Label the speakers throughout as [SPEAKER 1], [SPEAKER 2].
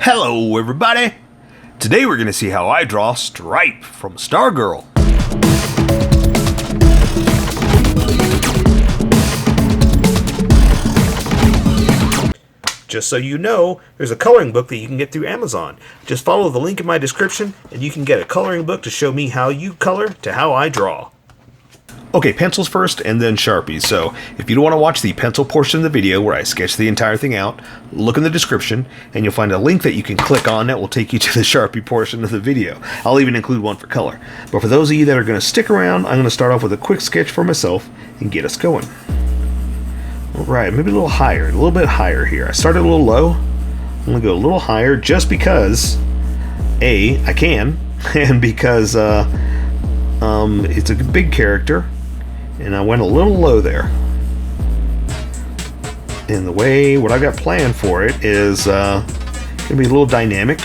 [SPEAKER 1] Hello everybody! Today we're going to see how I draw Stripe from Stargirl. Just so you know, there's a coloring book that you can get through Amazon. Just follow the link in my description and you can get a coloring book to show me how you color to how I draw. Okay, pencils first and then Sharpies. So if you don't want to watch the pencil portion of the video where I sketch the entire thing out, look in the description and you'll find a link that you can click on that will take you to the Sharpie portion of the video. I'll even include one for color. But for those of you that are going to stick around, I'm going to start off with a quick sketch for myself and get us going. Alright, maybe a little higher, a little bit higher here. I started a little low. I'm going to go a little higher just because A, I can, and because it's a big character. And I went a little low there. And the way, what I got planned for it is going to be a little dynamic.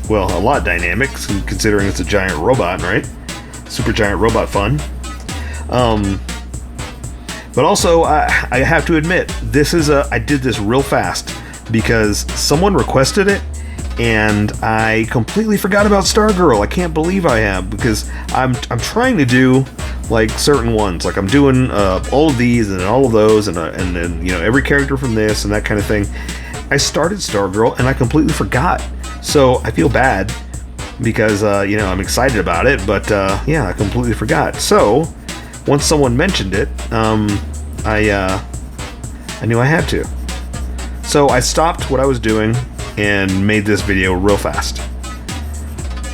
[SPEAKER 1] Well, a lot dynamic, considering it's a giant robot, right? Super giant robot fun. But also, I have to admit, I did this real fast because someone requested it, and I completely forgot about Stargirl. I can't believe I have, because I'm trying to do like certain ones, like I'm doing all of these and all of those, and then every character from this and that kind of thing. I started Stargirl and I completely forgot, so I feel bad because I'm excited about it, but yeah, I completely forgot. So once someone mentioned it, I knew I had to. So I stopped what I was doing and made this video real fast.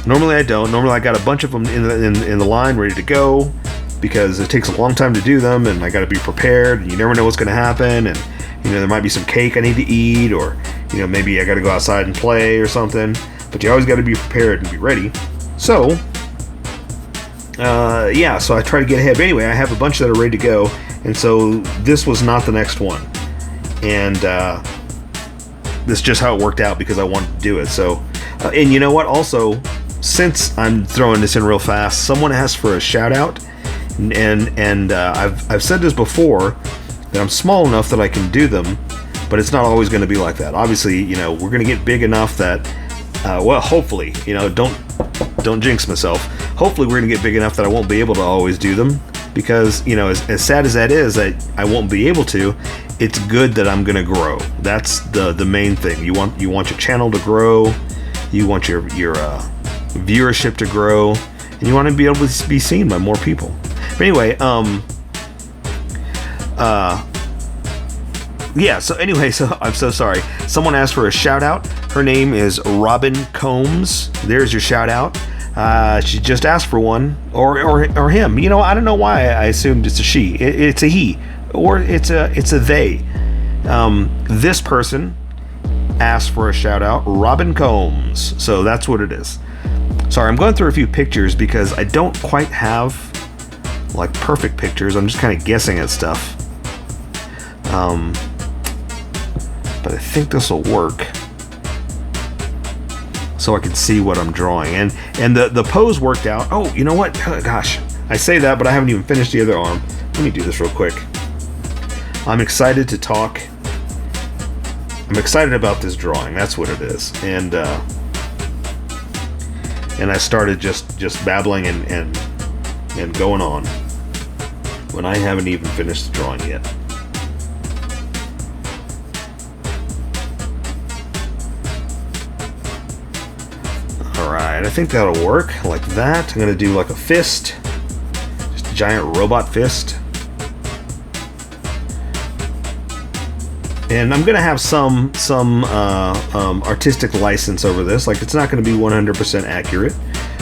[SPEAKER 1] Normally I don't. Normally I got a bunch of them in the line ready to go, because it takes a long time to do them, and I got to be prepared, and you never know what's going to happen, and there might be some cake I need to eat, or maybe I got to go outside and play or something. But you always got to be prepared and be ready. So yeah, so I try to get ahead. But anyway, I have a bunch that are ready to go, and so this was not the next one, and this is just how it worked out because I wanted to do it. So and you know what, also, since I'm throwing this in real fast, someone asked for a shout out, and I've said this before, that I'm small enough that I can do them, but it's not always going to be like that. Obviously, we're going to get big enough that well, hopefully, don't jinx myself. Hopefully we're going to get big enough that I won't be able to always do them, because as sad as that is, that I won't be able to, it's good that I'm going to grow. That's the main thing. You want your channel to grow, you want your viewership to grow, and you want to be able to be seen by more people. But anyway, yeah, so anyway, so I'm so sorry. Someone asked for a shout out. Her name is Robin Combs. There's your shout out. She just asked for one, or him. I don't know why I assumed it's a she. It's a he, or it's a they. This person asked for a shout out, Robin Combs. So that's what it is. Sorry, I'm going through a few pictures because I don't quite have like perfect pictures. I'm just kind of guessing at stuff. But I think this will work, so I can see what I'm drawing. And the pose worked out. Oh, you know what? Oh, gosh, I say that, but I haven't even finished the other arm. Let me do this real quick. I'm excited to talk. I'm excited about this drawing. That's what it is. And I started just babbling and going on when I haven't even finished the drawing yet. Alright, I think that'll work like that. I'm going to do like a fist, just a giant robot fist. And I'm going to have some artistic license over this. Like, it's not going to be 100% accurate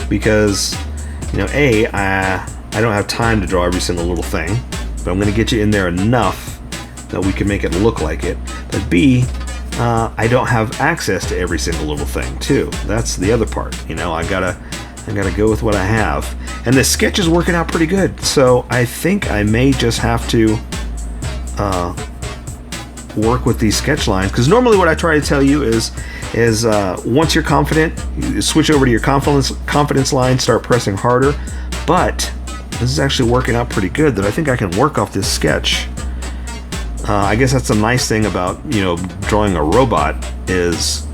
[SPEAKER 1] because, A, I don't have time to draw every single little thing, but I'm going to get you in there enough that we can make it look like it. But B, I don't have access to every single little thing too. That's the other part. I gotta go with what I have. And the sketch is working out pretty good. So I think I may just have to work with these sketch lines, because normally what I try to tell you is once you're confident, you switch over to your confidence line, start pressing harder. But this is actually working out pretty good, that I think I can work off this sketch. I guess that's the nice thing about drawing a robot, is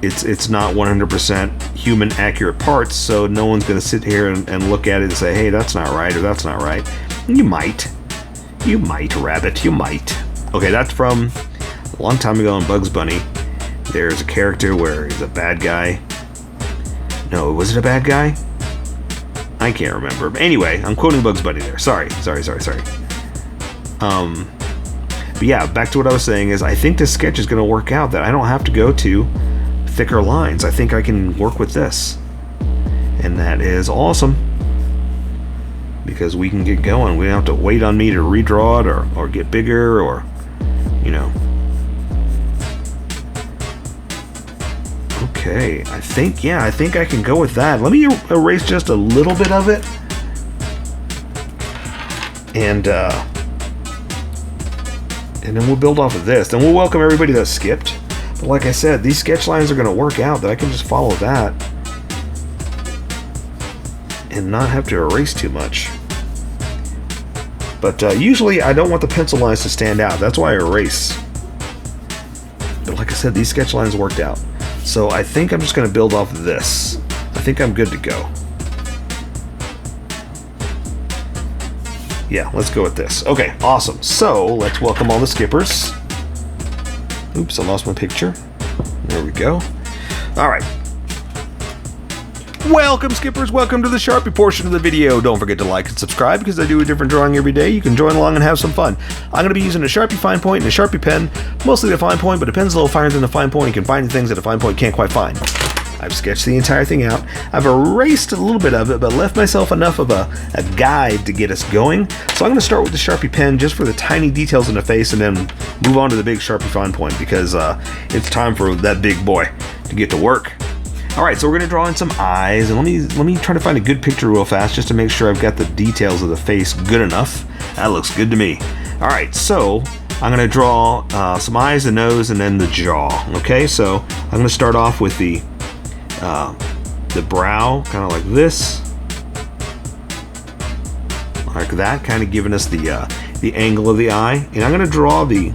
[SPEAKER 1] it's not 100% human accurate parts, so no one's going to sit here and look at it and say, hey, that's not right, or that's not right. You might, Rabbit, you might. Okay, that's from a long time ago in Bugs Bunny. There's a character where he's a bad guy. No, was it a bad guy? I can't remember. But anyway, I'm quoting Bugs Bunny there. Sorry. But yeah, back to what I was saying is I think this sketch is going to work out that I don't have to go to thicker lines. I think I can work with this. And that is awesome. Because we can get going. We don't have to wait on me to redraw it or get bigger or, you know. Okay, I think I can go with that. Let me erase just a little bit of it. And then we'll build off of this. Then we'll welcome everybody that skipped. But like I said, these sketch lines are going to work out that I can just follow that and not have to erase too much. But usually I don't want the pencil lines to stand out. That's why I erase. But like I said, these sketch lines worked out. So I think I'm just going to build off of this. I think I'm good to go. Yeah, let's go with this. Okay, awesome. So let's welcome all the skippers. Oops, I lost my picture. There we go. All right. Welcome, skippers. Welcome to the Sharpie portion of the video. Don't forget to like and subscribe because I do a different drawing every day. You can join along and have some fun. I'm going to be using a Sharpie fine point and a Sharpie pen. Mostly the fine point, but a pen's a little finer than the fine point. You can find things that a fine point can't quite find. I've sketched the entire thing out. I've erased a little bit of it, but left myself enough of a guide to get us going. So I'm going to start with the Sharpie pen just for the tiny details in the face and then move on to the big Sharpie fine point because it's time for that big boy to get to work. Alright, so we're going to draw in some eyes, and let me try to find a good picture real fast just to make sure I've got the details of the face good enough. That looks good to me. Alright, so I'm going to draw some eyes, the nose, and then the jaw. Okay, so I'm going to start off with the brow, kind of like this. Like that, kind of giving us the angle of the eye. And I'm going to draw the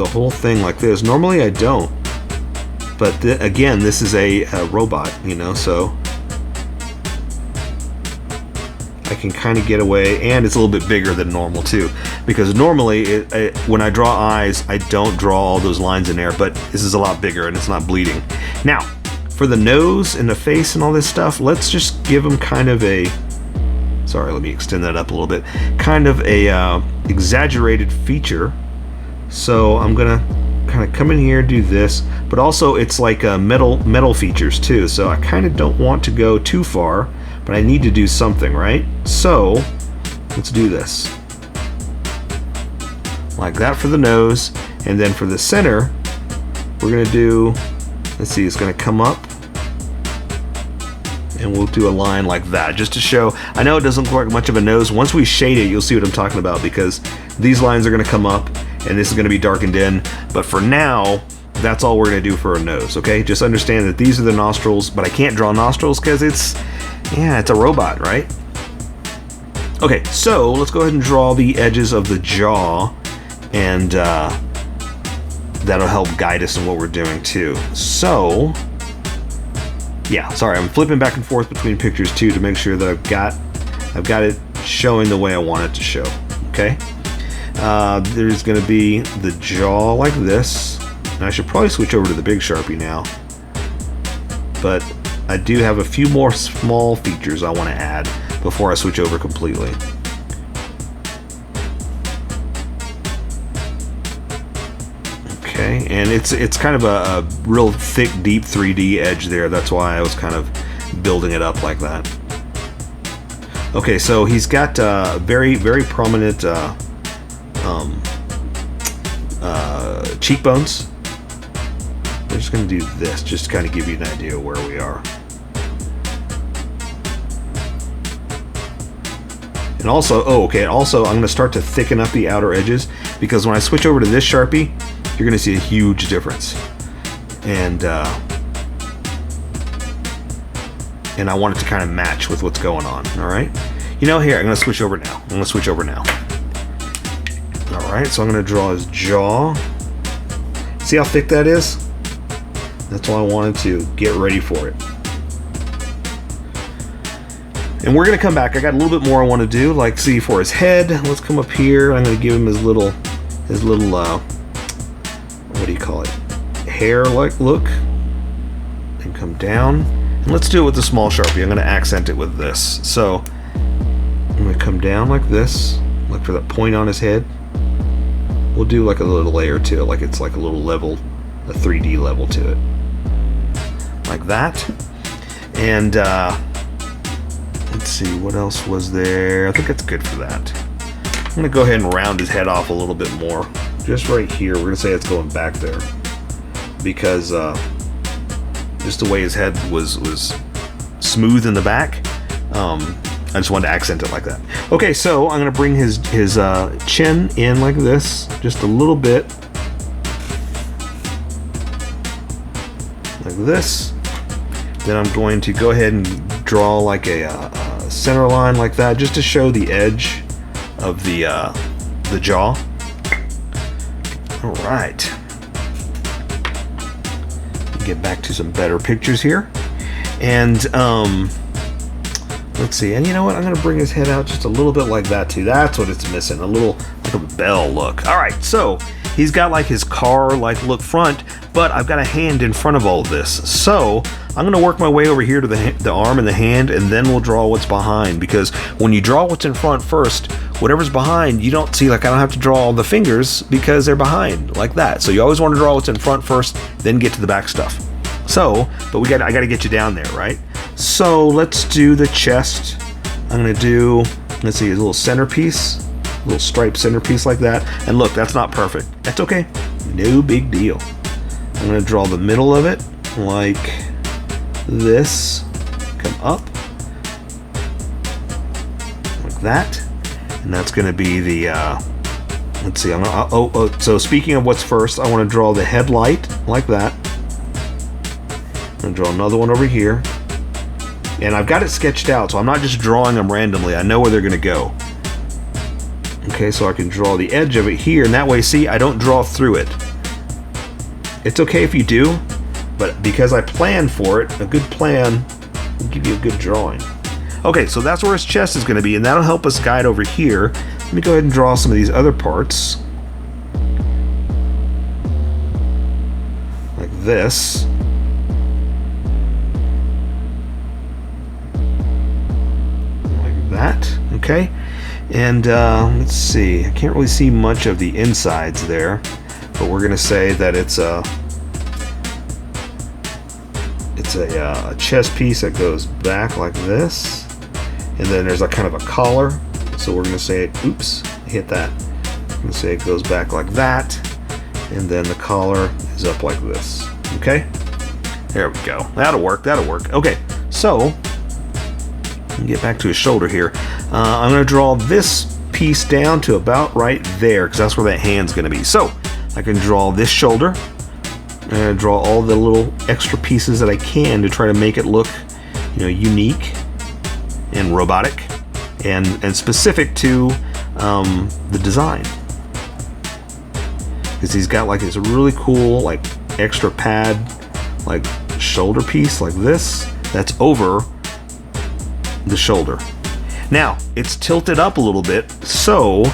[SPEAKER 1] whole thing like this. Normally I don't. But again, this is a robot, you know, so I can kind of get away, and it's a little bit bigger than normal too, because normally when I draw eyes, I don't draw all those lines in there, but this is a lot bigger and it's not bleeding. Now, for the nose and the face and all this stuff, let's just give them kind of a, sorry, let me extend that up a little bit, kind of a exaggerated feature. So I'm gonna kind of come in here, do this, but also it's like metal features too, so I kind of don't want to go too far, but I need to do something, right? So let's do this like that for the nose, and then for the center we're gonna do, let's see, it's gonna come up and we'll do a line like that just to show. I know it doesn't look like much of a nose. Once we shade it, you'll see what I'm talking about, because these lines are gonna come up and this is going to be darkened in, but for now that's all we're going to do for a nose. Okay, just understand that these are the nostrils, but I can't draw nostrils because it's a robot, right? Okay, so let's go ahead and draw the edges of the jaw, and that'll help guide us in what we're doing too. So yeah, sorry, I'm flipping back and forth between pictures too to make sure that I've got it showing the way I want it to show. Okay. There's going to be the jaw like this, and I should probably switch over to the big Sharpie now, but I do have a few more small features I want to add before I switch over completely. Okay, and it's kind of a real thick, deep 3D edge there. That's why I was kind of building it up like that. Okay, so he's got very, very prominent cheekbones. We're just going to do this just to kind of give you an idea of where we are. And also, also I'm going to start to thicken up the outer edges, because when I switch over to this Sharpie, you're going to see a huge difference. And I want it to kind of match with what's going on. All right. You know, here, I'm going to switch over now. Alright, so I'm going to draw his jaw. See how thick that is? That's all I wanted to get ready for it. And we're gonna come back. I got a little bit more I want to do, like see for his head. Let's come up here. I'm gonna give him his little what do you call it? Hair-like look. And come down. And let's do it with the small Sharpie. I'm gonna accent it with this. So I'm gonna come down like this. Look for that point on his head. We'll do like a little layer to it, like it's like a little level, a 3D level to it. Like that. And let's see, what else was there? I think that's good for that. I'm gonna go ahead and round his head off a little bit more. Just right here, we're gonna say it's going back there. Because just the way his head was smooth in the back, I just wanted to accent it like that. Okay, so I'm gonna bring his chin in like this, just a little bit. Like this. Then I'm going to go ahead and draw like a center line like that, just to show the edge of the jaw. All right. Get back to some better pictures here, and let's see. And you know what? I'm gonna bring his head out just a little bit like that too. That's what it's missing. A little like a bell look. All right. So he's got like his car-like look front, but I've got a hand in front of all of this. So I'm gonna work my way over here to the arm and the hand, and then we'll draw what's behind. Because when you draw what's in front first, whatever's behind, you don't see, like I don't have to draw all the fingers because they're behind like that. So you always want to draw what's in front first, then get to the back stuff. So, but I gotta get you down there, right? So let's do the chest. I'm gonna do, let's see, a little centerpiece, a little striped centerpiece like that. And look, that's not perfect. That's okay. No big deal. I'm gonna draw the middle of it like this. Come up like that. And that's going to be the, let's see, I'm gonna, so speaking of what's first, I want to draw the headlight like that. I'm going to draw another one over here. And I've got it sketched out, so I'm not just drawing them randomly. I know where they're going to go. Okay, so I can draw the edge of it here, and that way, see, I don't draw through it. It's okay if you do, but because I planned for it, a good plan will give you a good drawing. Okay, so that's where his chest is going to be, and that'll help us guide over here. Let me go ahead and draw some of these other parts. Like this. Like that, okay? And let's see, I can't really see much of the insides there, but we're going to say that it's a chest piece that goes back like this. And then there's a kind of a collar, so we're going to say, oops, hit that. I'm going to say it goes back like that, and then the collar is up like this. Okay, there we go. That'll work. That'll work. Okay, so get back to his shoulder here. I'm going to draw this piece down to about right there, because that's where that hand's going to be. So I can draw this shoulder, and draw all the little extra pieces that I can to try to make it look, you know, unique and robotic and specific to the design, because he's got like this really cool like extra pad like shoulder piece like this that's over the shoulder. Now it's tilted up a little bit, so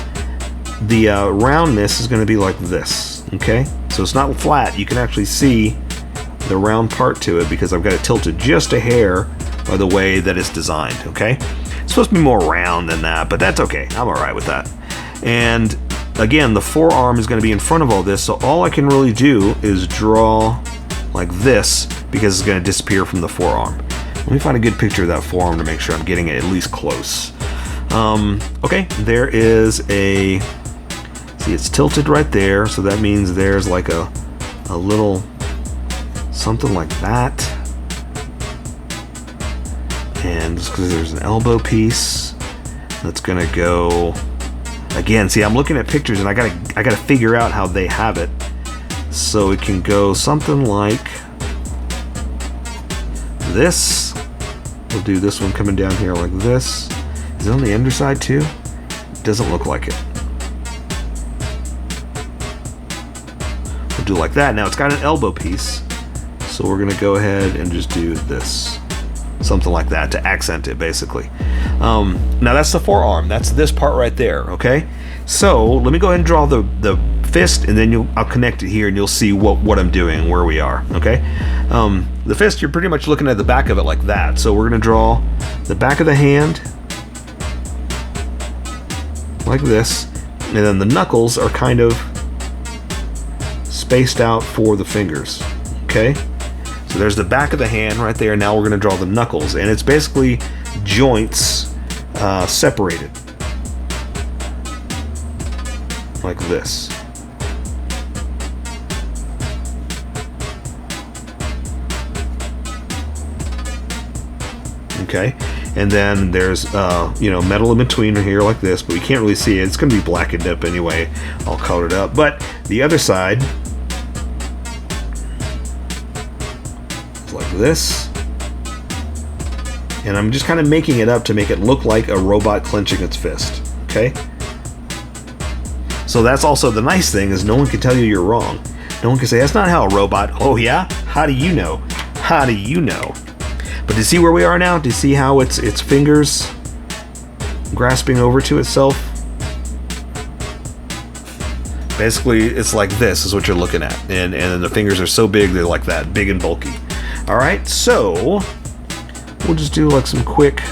[SPEAKER 1] the roundness is going to be like this. Okay, so it's not flat. You can actually see the round part to it because I've got it tilted just a hair by the way that it's designed. Okay, it's supposed to be more round than that, but that's okay. I'm all right with that. And again, the forearm is going to be in front of all this, so all I can really do is draw like this because it's going to disappear from the forearm. Let me find a good picture of that forearm to make sure I'm getting it at least close. Okay, there is a, see, it's tilted right there, so that means there's like a little something like that. And just because there's an elbow piece that's gonna go again. See, I'm looking at pictures and I gotta figure out how they have it, so it can go something like this. We'll do this one coming down here like this. Is it on the underside too? It doesn't look like it. We'll do like that. Now it's got an elbow piece, So we're gonna go ahead and just do this. Something like that to accent it, basically. Now that's the forearm. That's this part right there, okay? So let me go ahead and draw the fist, and then I'll connect it here, and you'll see what I'm doing and where we are, okay? The fist, you're pretty much looking at the back of it like that. So we're gonna draw the back of the hand like this, and then the knuckles are kind of spaced out for the fingers, okay? So there's the back of the hand right there. Now we're going to draw the knuckles, and it's basically joints separated like this. Okay, and then there's you know, metal in between here like this, but we can't really see it. It's going to be blackened up anyway, all colored up. But the other side, like this, and I'm just kind of making it up to make it look like a robot clenching its fist, okay? So that's also the nice thing, is no one can tell you you're wrong. No one can say, that's not how a robot, oh yeah? How do you know? How do you know? But do you see where we are now? Do you see how its fingers grasping over to itself? Basically, it's like this is what you're looking at, and the fingers are so big, they're like that, big and bulky. Alright, so we'll just do like some quick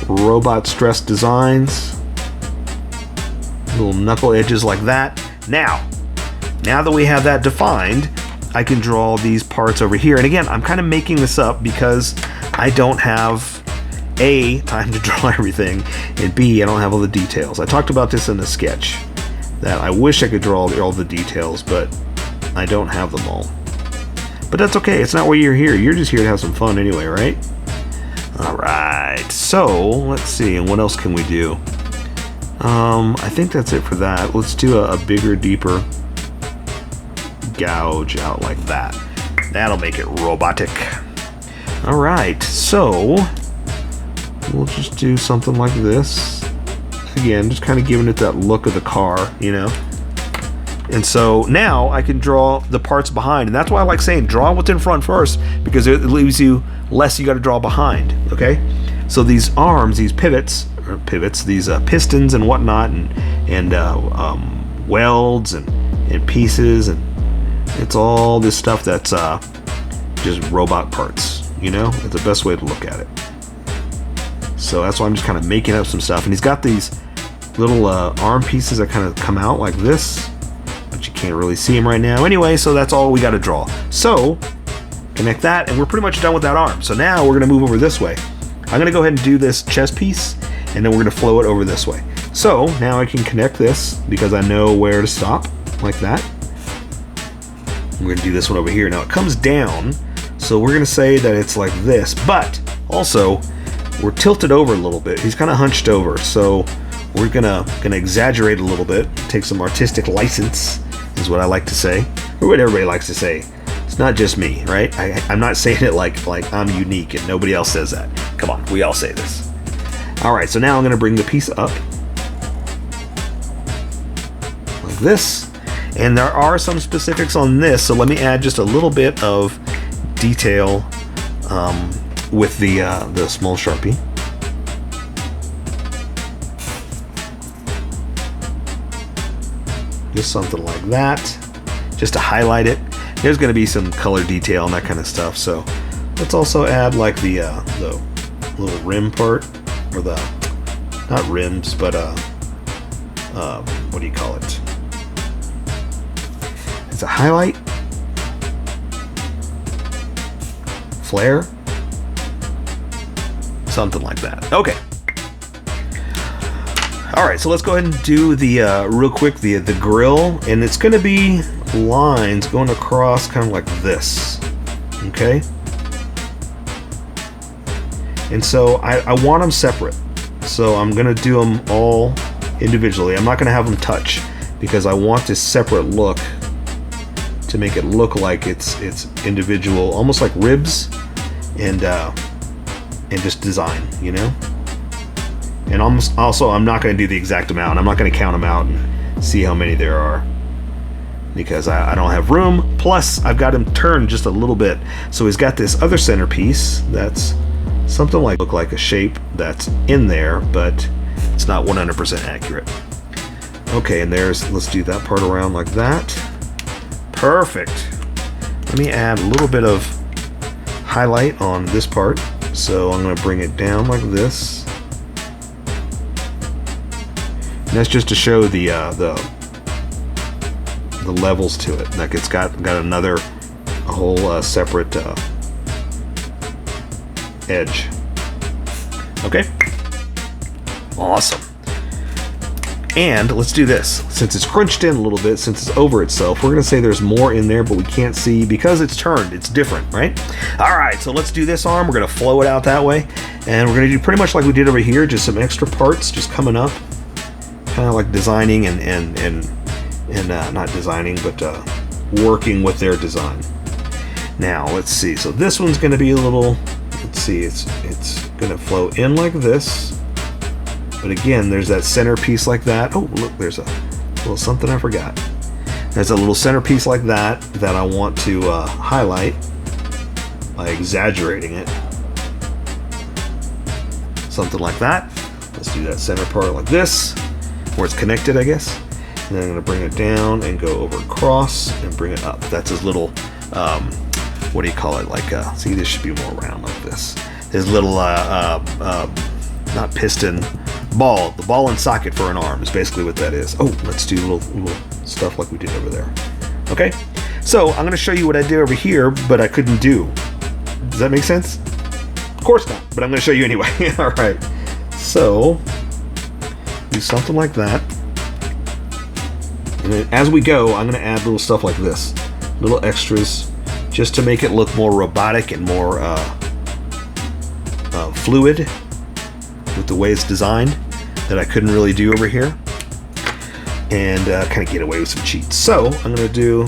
[SPEAKER 1] robot stress designs. Little knuckle edges like that. Now that we have that defined, I can draw these parts over here. And again, I'm kind of making this up because I don't have A, time to draw everything, and B, I don't have all the details. I talked about this in the sketch, that I wish I could draw all the details, but I don't have them all. But that's okay, it's not why you're here. You're just here to have some fun anyway, right? Alright, so let's see, and what else can we do? I think that's it for that. Let's do a bigger, deeper gouge out like that. That'll make it robotic. Alright, so we'll just do something like this. Again, just kind of giving it that look of the car, you know? And so now I can draw the parts behind, and that's why I like saying draw what's in front first, because it leaves you less you got to draw behind. Okay, so these arms, these pivots, these pistons and whatnot, and welds and pieces, and it's all this stuff that's just robot parts. You know, it's the best way to look at it. So that's why I'm just kind of making up some stuff, and he's got these little arm pieces that kind of come out like this. You can't really see him right now. Anyway, so that's all we got to draw. So connect that, and we're pretty much done with that arm. So now we're going to move over this way. I'm going to go ahead and do this chest piece, and then we're going to flow it over this way. So now I can connect this because I know where to stop, like that. We're going to do this one over here. Now it comes down, so we're going to say that it's like this, but also we're tilted over a little bit. He's kind of hunched over, so we're gonna exaggerate a little bit, take some artistic license, is what I like to say, or what everybody likes to say. It's not just me, right? I'm not saying it like I'm unique and nobody else says that. Come on, we all say this. All right, so now I'm gonna bring the piece up like this, and there are some specifics on this, so let me add just a little bit of detail with the small Sharpie. Just something like that, just to highlight it. There's going to be some color detail and that kind of stuff. So let's also add like the little rim part, or the, not rims, but what do you call it? It's a highlight, flare, something like that. Okay. All right, so let's go ahead and do the real quick the grill, and it's going to be lines going across kind of like this. Okay. And so I want them separate, so I'm going to do them all individually. I'm not going to have them touch because I want this separate look to make it look like it's individual, almost like ribs, and just design, you know. And also, I'm not going to do the exact amount. I'm not going to count them out and see how many there are. because I don't have room. Plus, I've got him turned just a little bit. So he's got this other centerpiece that's something like look like a shape that's in there, but it's not 100% accurate. Okay, and let's do that part around like that. Perfect. Let me add a little bit of highlight on this part. So I'm going to bring it down like this. And that's just to show the levels to it. Like it's got a whole separate edge. Okay. Awesome. And let's do this. Since it's crunched in a little bit, since it's over itself, we're going to say there's more in there, but we can't see because it's turned. It's different, right? All right, so let's do this arm. We're going to flow it out that way. And we're going to do pretty much like we did over here, just some extra parts just coming up. Kind of like designing and not designing, but working with their design. Now, let's see. So this one's going to be a little, let's see, it's going to flow in like this. But again, there's that centerpiece like that. Oh, look, there's a little something I forgot. There's a little centerpiece like that I want to highlight by exaggerating it. Something like that. Let's do that center part like this, where it's connected, I guess. And then I'm going to bring it down and go over across and bring it up. That's his little, what do you call it? Like, see, this should be more round like this. His little, not piston, ball. The ball and socket for an arm is basically what that is. Oh, let's do little stuff like we did over there. Okay, so I'm going to show you what I did over here, but I couldn't do. Does that make sense? Of course not, but I'm going to show you anyway. All right, so do something like that. And then as we go, I'm going to add little stuff like this, little extras, just to make it look more robotic and more fluid with the way it's designed, that I couldn't really do over here, and kind of get away with some cheats. So I'm going to do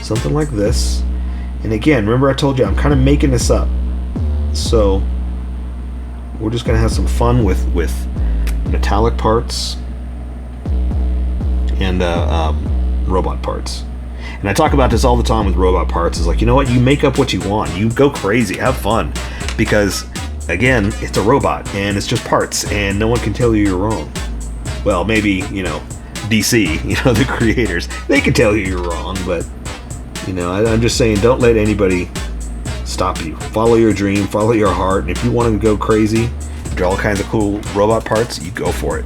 [SPEAKER 1] something like this. And again, remember I told you I'm kind of making this up. So we're just going to have some fun with metallic parts and robot parts. And I talk about this all the time with robot parts. It's like, you know what? You make up what you want. You go crazy. Have fun. Because, again, it's a robot and it's just parts and no one can tell you you're wrong. Well, maybe, DC, the creators, they can tell you you're wrong, but, I'm just saying, don't let anybody stop you. Follow your dream, follow your heart, and if you want to go crazy, draw all kinds of cool robot parts, you go for it.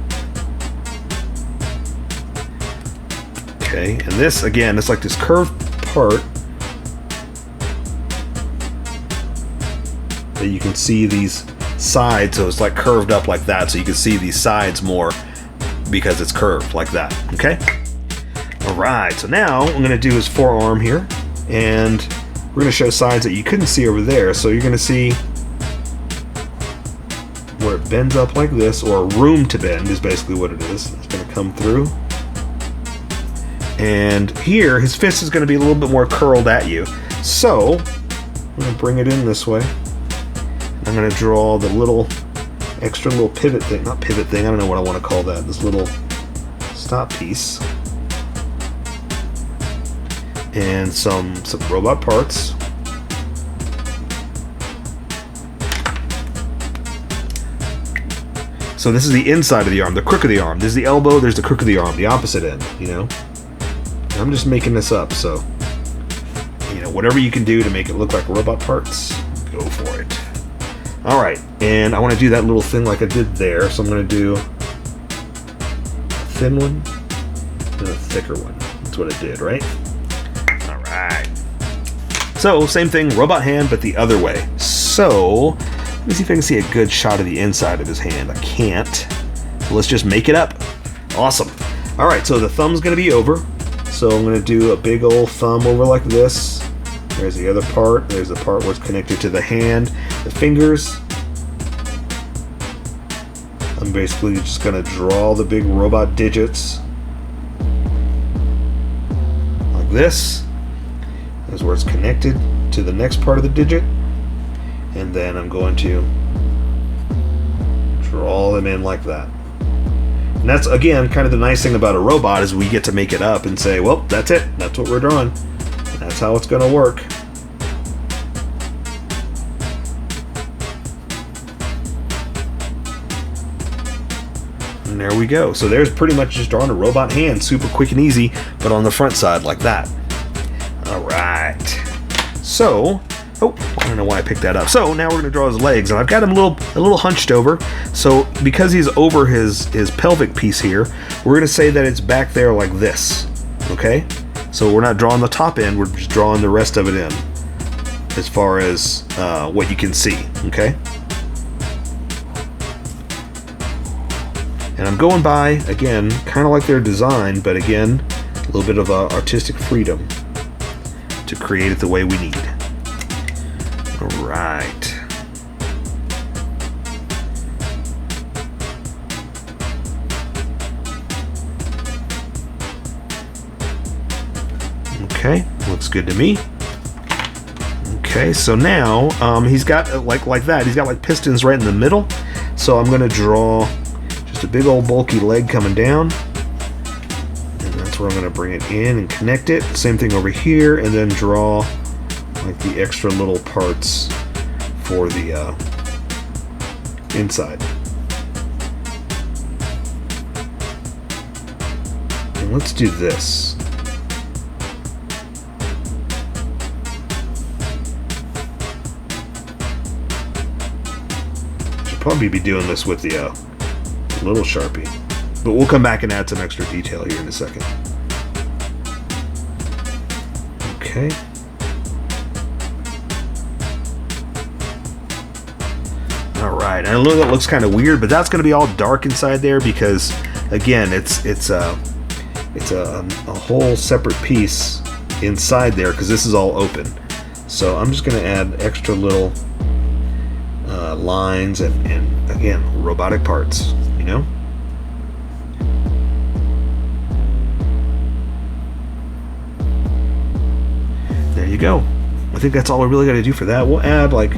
[SPEAKER 1] Okay, and this, again, it's like this curved part that you can see these sides, so it's like curved up like that, so you can see these sides more because it's curved like that. Okay? Alright, so now what I'm going to do is forearm here, and we're going to show sides that you couldn't see over there. So you're going to see where it bends up like this, or room to bend is basically what it is. It's going to come through. And here, his fist is going to be a little bit more curled at you. So I'm going to bring it in this way. I'm going to draw the extra little pivot thing, not pivot thing, I don't know what I want to call that, this little stop piece. And some robot parts. So this is the inside of the arm, the crook of the arm. This is the elbow, there's the crook of the arm, the opposite end, I'm just making this up, so, whatever you can do to make it look like robot parts, go for it. Alright, and I want to do that little thing like I did there, so I'm going to do a thin one and a thicker one. That's what I did, right? Alright. So, same thing, robot hand, but the other way. So, let me see if I can see a good shot of the inside of his hand. I can't. So let's just make it up. Awesome. Alright, so the thumb's going to be over. So I'm going to do a big old thumb over like this. There's the other part. There's the part where it's connected to the hand. The fingers. I'm basically just going to draw the big robot digits. Like this. That's where it's connected to the next part of the digit. And then I'm going to draw them in like that. And that's, again, kind of the nice thing about a robot is we get to make it up and say, well, that's it. That's what we're drawing. That's how it's going to work. And there we go. So there's pretty much just drawing a robot hand, super quick and easy, but on the front side like that. All right. So, oh, I don't know why I picked that up. So now we're going to draw his legs, and I've got him a little hunched over. So because he's over his pelvic piece here, we're going to say that it's back there like this. Okay? So we're not drawing the top end, we're just drawing the rest of it in as far as what you can see. Okay? And I'm going by, again, kind of like their design, but again, a little bit of artistic freedom to create it the way we need. All right. Okay, looks good to me. Okay, so now he's got like that. He's got like pistons right in the middle. So I'm going to draw just a big old bulky leg coming down. And that's where I'm going to bring it in and connect it. Same thing over here, and then draw like the extra little parts for the inside. And let's do this. Should probably be doing this with the little Sharpie, but we'll come back and add some extra detail here in a second. Okay. Alright, I know that looks kind of weird, but that's going to be all dark inside there because, again, it's a whole separate piece inside there because this is all open. So I'm just going to add extra little lines and, again, robotic parts, you know? There you go. I think that's all we really got to do for that. We'll add, like,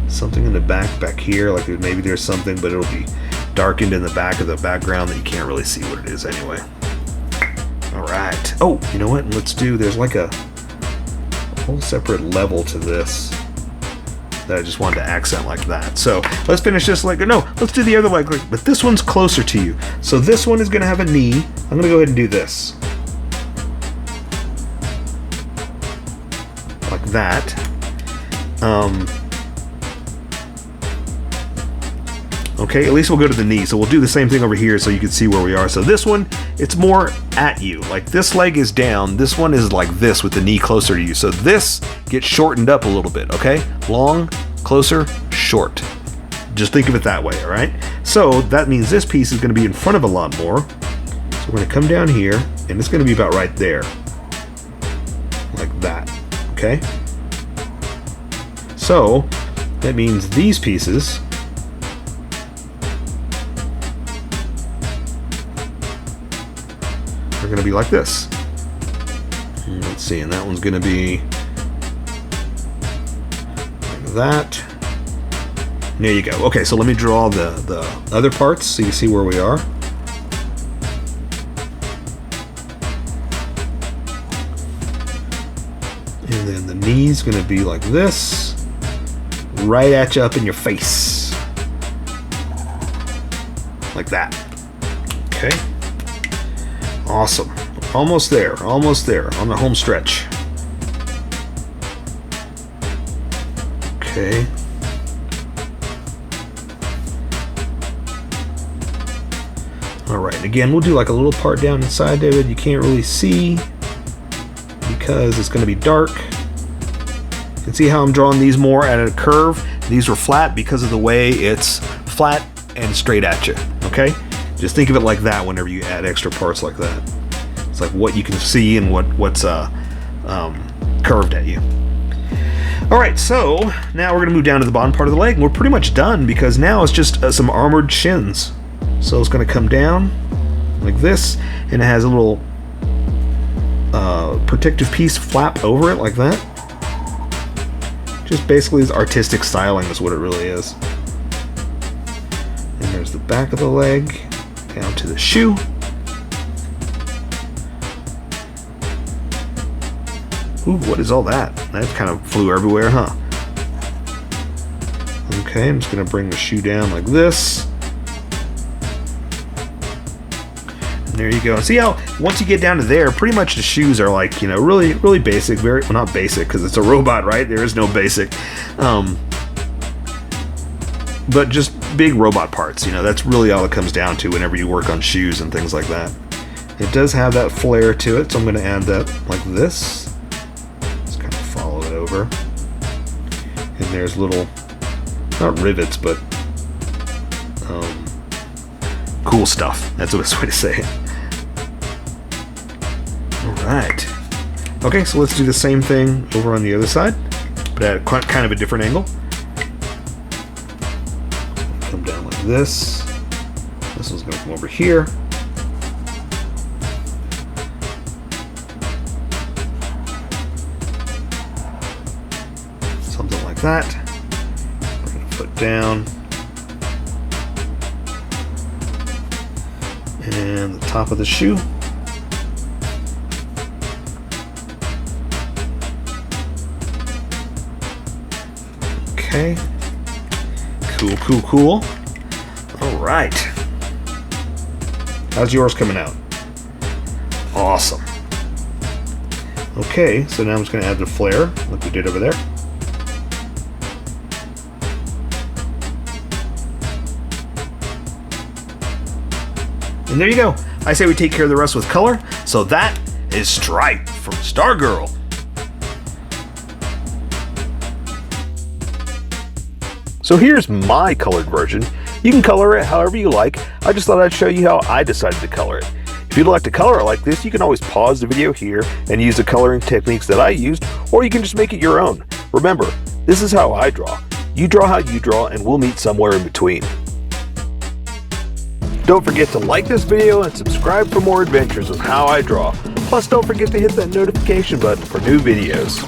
[SPEAKER 1] something in the back here, like maybe there's something, but it'll be darkened in the back of the background that you can't really see what it is anyway. Alright. Oh, you know what? Let's do, there's like a whole separate level to this that I just wanted to accent like that. So let's finish this leg. No, let's do the other leg, but this one's closer to you. So this one is going to have a knee. I'm going to go ahead and do this. Like that. Okay, at least we'll go to the knee. So we'll do the same thing over here so you can see where we are. So this one, it's more at you. Like this leg is down. This one is like this with the knee closer to you. So this gets shortened up a little bit, okay? Long, closer, short. Just think of it that way, all right? So that means this piece is going to be in front of a lot more. So we're going to come down here, and it's going to be about right there. Like that, okay? So that means these pieces are going to be like this. Let's see, and that one's going to be like that. There you go. Okay, so let me draw the other parts so you see where we are. And then the knee's going to be like this, right at you, up in your face. Like that. Okay. Awesome. Almost there on the home stretch. Okay. Alright, again, we'll do like a little part down inside there that you can't really see because it's going to be dark. You can see how I'm drawing these more at a curve. These were flat because of the way it's flat and straight at you. Okay? Just think of it like that whenever you add extra parts like that. It's like what you can see and what's curved at you. Alright, so now we're going to move down to the bottom part of the leg. And we're pretty much done because now it's just some armored shins. So it's going to come down like this, and it has a little protective piece flap over it like that. Just basically as artistic styling is what it really is. And there's the back of the leg. down to the shoe. Ooh, what is all that? That kind of flew everywhere, huh? Okay, I'm just going to bring the shoe down like this. And there you go. And see how once you get down to there, pretty much the shoes are like, you know, really, really basic. Very, well, not basic because it's a robot, right? There is no basic. But just big robot parts, you know, that's really all it comes down to whenever you work on shoes and things like that. It does have that flare to it, so I'm going to add that like this. Just kind of follow it over. And there's little, not rivets, but cool stuff. That's the best way to say it. Alright. Okay, so let's do the same thing over on the other side, but at kind of a different angle. Come down like this. This one's going to come over here. Something like that. Bring the foot down. And the top of the shoe. Okay. Cool, cool, cool. All right. How's yours coming out? Awesome. Okay, so now I'm just going to add the flare like we did over there. And there you go. I say we take care of the rest with color. So that is Stripe from STARGIRL. So here's my colored version. You can color it however you like. I just thought I'd show you how I decided to color it. If you'd like to color it like this, you can always pause the video here and use the coloring techniques that I used, or you can just make it your own. Remember, this is how I draw. You draw how you draw, and we'll meet somewhere in between. Don't forget to like this video and subscribe for more adventures with how I draw. Plus, don't forget to hit that notification button for new videos.